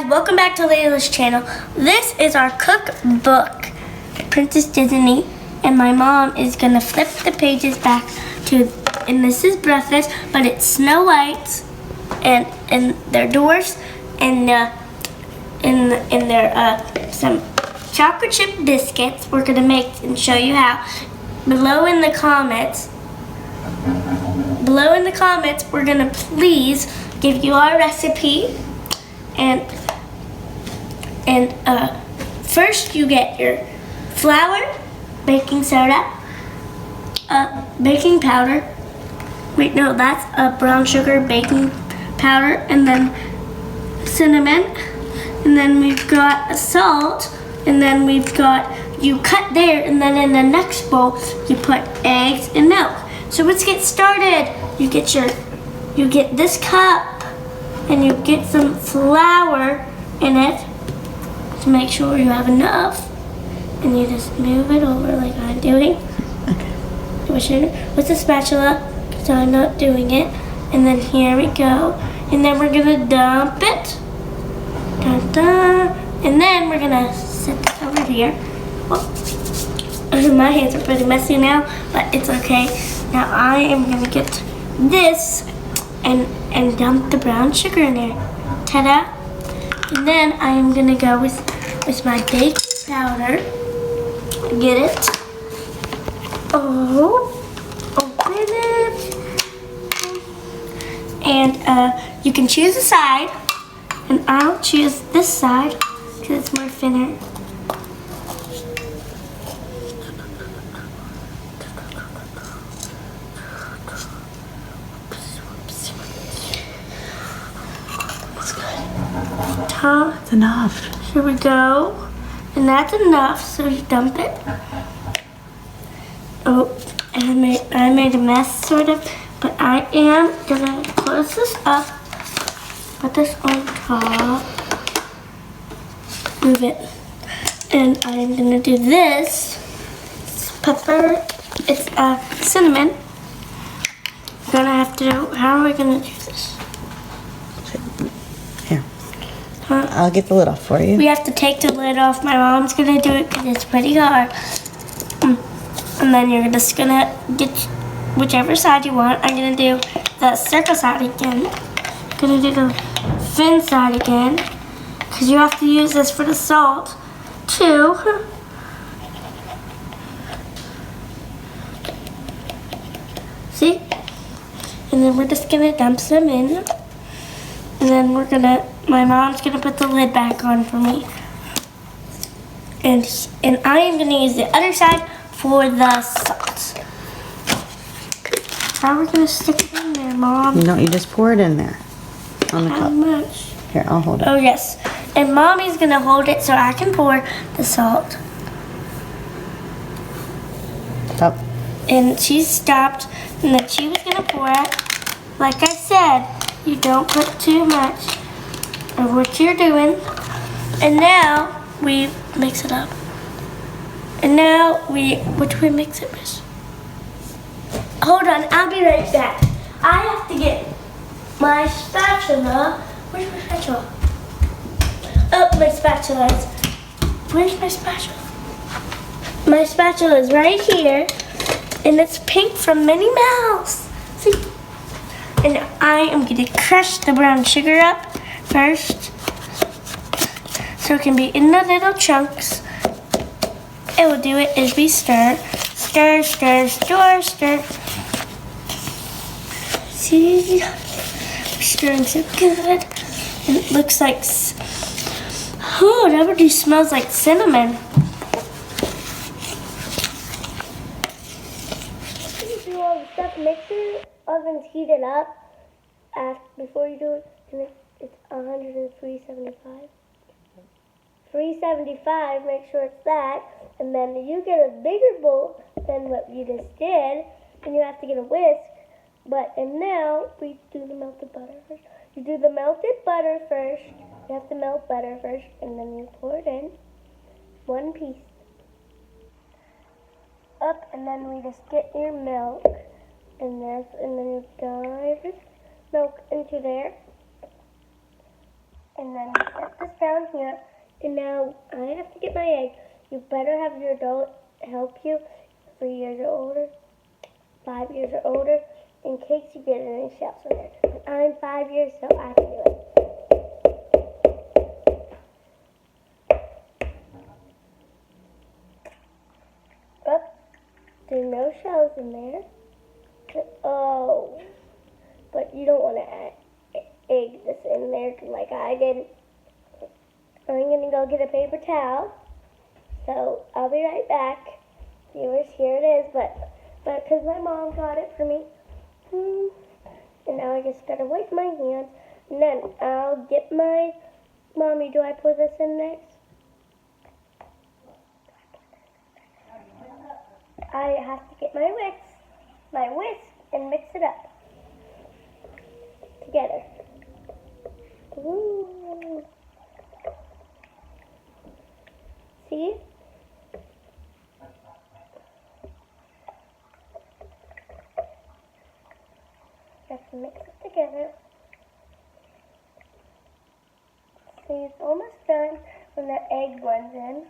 welcome back to Layla's channel. This is our cookbook, Princess Disney, and my mom is gonna flip the pages back to, and this is breakfast, but it's Snow White and their dwarfs and their some chocolate chip biscuits. We're gonna make and show you how. Below in the comments, we're gonna please give you our recipe. And first you get your flour, baking soda, baking powder. Wait, no, that's brown sugar, baking powder, and then cinnamon. And then we've got salt, and then we've got, you cut there, and then in the next bowl, you put eggs and milk. So let's get started. You get this cup, and you get some flour in it to make sure you have enough. And you just move it over like I'm doing. Okay. With a spatula, because I'm not doing it. And then here we go. And then we're gonna dump it. Dun, dun. And then we're gonna set this over here. Well, my hands are pretty messy now, but it's okay. Now I am gonna get this and dump the brown sugar in there. Ta-da! And then I am gonna go with my baking powder. Get it? Oh, open it. And you can choose a side, and I'll choose this side because it's more thinner. That's enough. Here we go. And that's enough, so you dump it. Oh, and I made a mess, sort of, but I am gonna close this up, put this on top, move it, and I'm gonna do this. It's pepper, it's cinnamon. I'm gonna have to do, how are we gonna do this? Here. I'll get the lid off for you. We have to take the lid off. My mom's gonna do it because it's pretty hard. And then you're just gonna get whichever side you want. I'm gonna do the circle side again. I'm gonna do the thin side again because you have to use this for the salt too. See? And then we're just gonna dump some in. And then my mom's gonna put the lid back on for me. And I am gonna use the other side for the salt. How are we gonna stick it in there, Mom? No, you just pour it in there on the cup. How much? Here, I'll hold it. Oh, yes. And Mommy's gonna hold it so I can pour the salt. Stop. And she stopped, and then she was gonna pour it. Like I said, you don't put too much of what you're doing. And now we mix it up. And now what do we mix it with? Hold on, I'll be right back. I have to get my spatula. Where's my spatula? Oh, my spatula is, where's my spatula? My spatula is right here, and it's pink from Minnie Mouse. See? And I am going to crush the brown sugar up first, so it can be in the little chunks. And we'll do it as we stir. Stir, stir, stir, stir. See? We're stirring so good. And it looks like, oh, that already smells like cinnamon. You do all the stuff, make sure oven's heated up before you do it. It's 103.75. 375, make sure it's that. And then you get a bigger bowl than what you just did, and you have to get a whisk. And now we do the melted butter first. You do the melted butter first. You have to melt butter first, and then you pour it in. One piece. Up, and then we just get your milk. And then you dive milk into there. And then set this down here. And now I have to get my egg. You better have your adult help you 3 years or older, 5 years or older, in case you get any shells in there. I'm 5 years, so I can do it. Oh, there are no shells in there. Oh, but you don't want to add egg this in there like I did. I'm going to go get a paper towel. So I'll be right back. Viewers, here it is, but because my mom got it for me. And now I just gotta wipe my hands. And then I'll get my, Mommy, do I pour this in next? I have to get my whisk and mix it up together. Ooh. See? Have to mix it together. See, it's almost done when the egg runs in.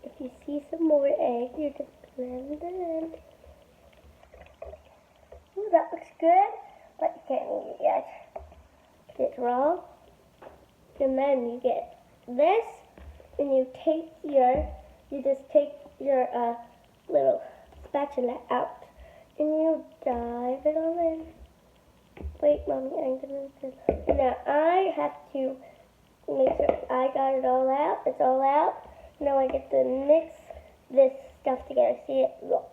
If you see some more egg, you just blend it in. Ooh, that looks good, but you can't eat it yet. It's raw. And then you get this, and you just take your little spatula out, and you dive it all in. Wait, Mommy, I'm gonna do. Now I have to make sure I got it all out. It's all out. Now I get to mix this stuff together. See it raw,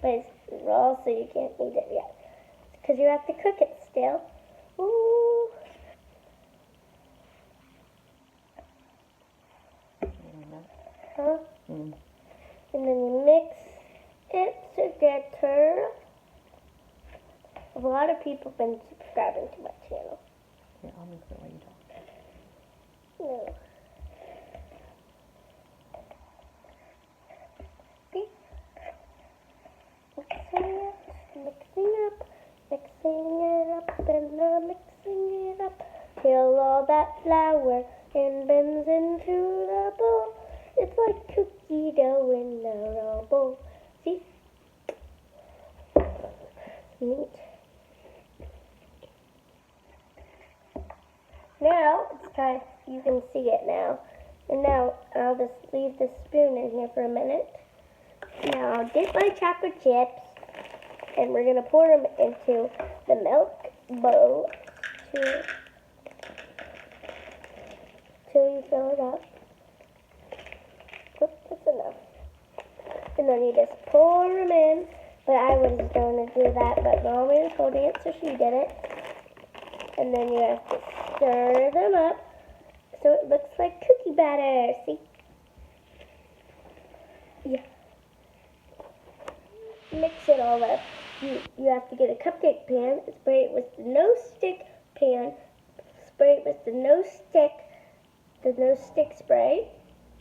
but it's raw, so you can't eat it yet because you have to cook it still. Ooh. Huh? And then you mix it together. A lot of people have been subscribing to my channel. Here, I'll mix it while you talk. No. See? Mixing it up, till all that flour and bends into the bowl. It's like cookie dough in a roll bowl. See? Neat. Now it's time, you can see it now. And now I'll just leave the spoon in here for a minute. Now I'll get my chocolate chips and we're going to pour them into the milk bowl till you fill it up. Oops, that's enough. And then you just pour them in. But I was going to do that, but Mommy was holding it, so she did it. And then you have to stir them up so it looks like cookie batter. See? Yeah. Mix it all up. You have to get a cupcake pan, spray it with the no-stick pan, spray it with the no-stick spray.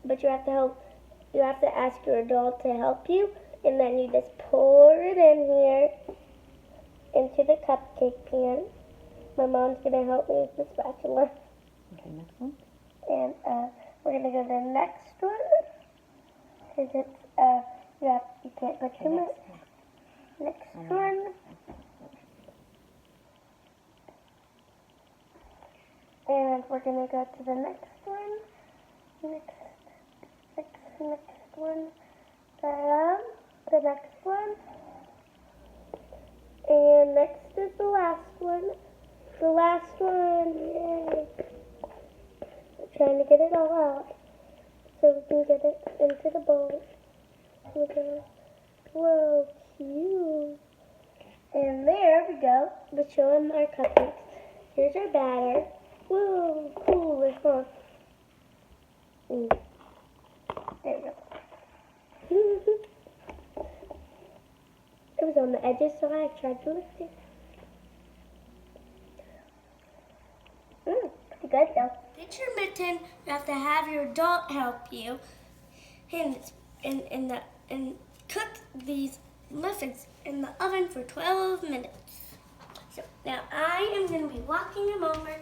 But you have to ask your adult to help you. And then you just pour it in here into the cupcake pan. My mom's going to help me with the spatula. Okay, next one. And we're going to go to the next one. Because it's, you can't put too much. Next one. And we're going to go to the next one. Next one. The next one. And next is the last one. The last one. Yay. I'm trying to get it all out so we can get it into the bowl. Okay. Whoa, cute. And there we go. We're showing our cupcakes. Here's our batter. Whoa, cool. It's fun. There we go. It was on the edges, so I tried to lift it. Pretty good though. Get your mitten. You have to have your adult help you, and cook these muffins in the oven for 12 minutes. So now I am going to be walking them over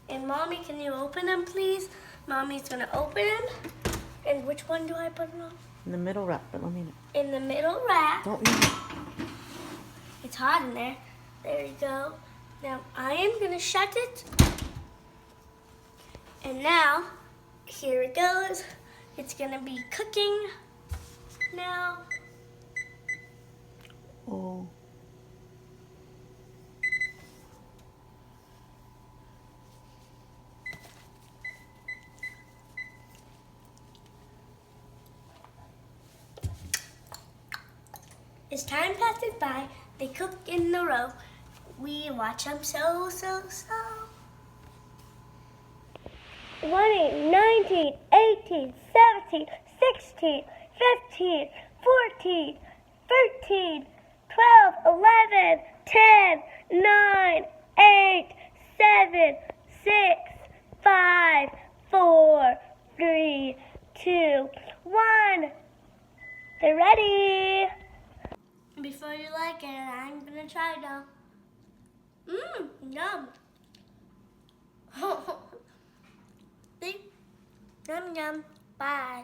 And Mommy, can you open them, please? Mommy's gonna open them. And which one do I put it on? In the middle rack, but let me know. In the middle rack. Don't you? It's hot in there. There you go. Now I am gonna shut it. And now, here it goes. It's gonna be cooking now. Oh. As time passes by, they cook in a row. We watch them so. 20, 19, 18, 17, 16, 15, 14, 13, 12, 11, 10, 9, 8, 7, 6, 5, 4, 3, 2, 1. They're ready. Before you like it, I'm gonna try now. Yum. See? Yum, yum. Bye.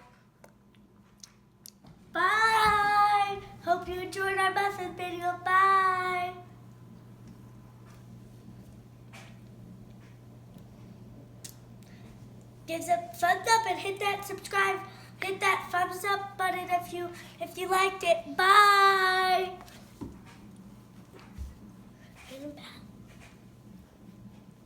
Bye. Hope you enjoyed our muffin video. Bye. Give a thumbs up and hit that subscribe. Hit that thumbs up button if you liked it. Bye.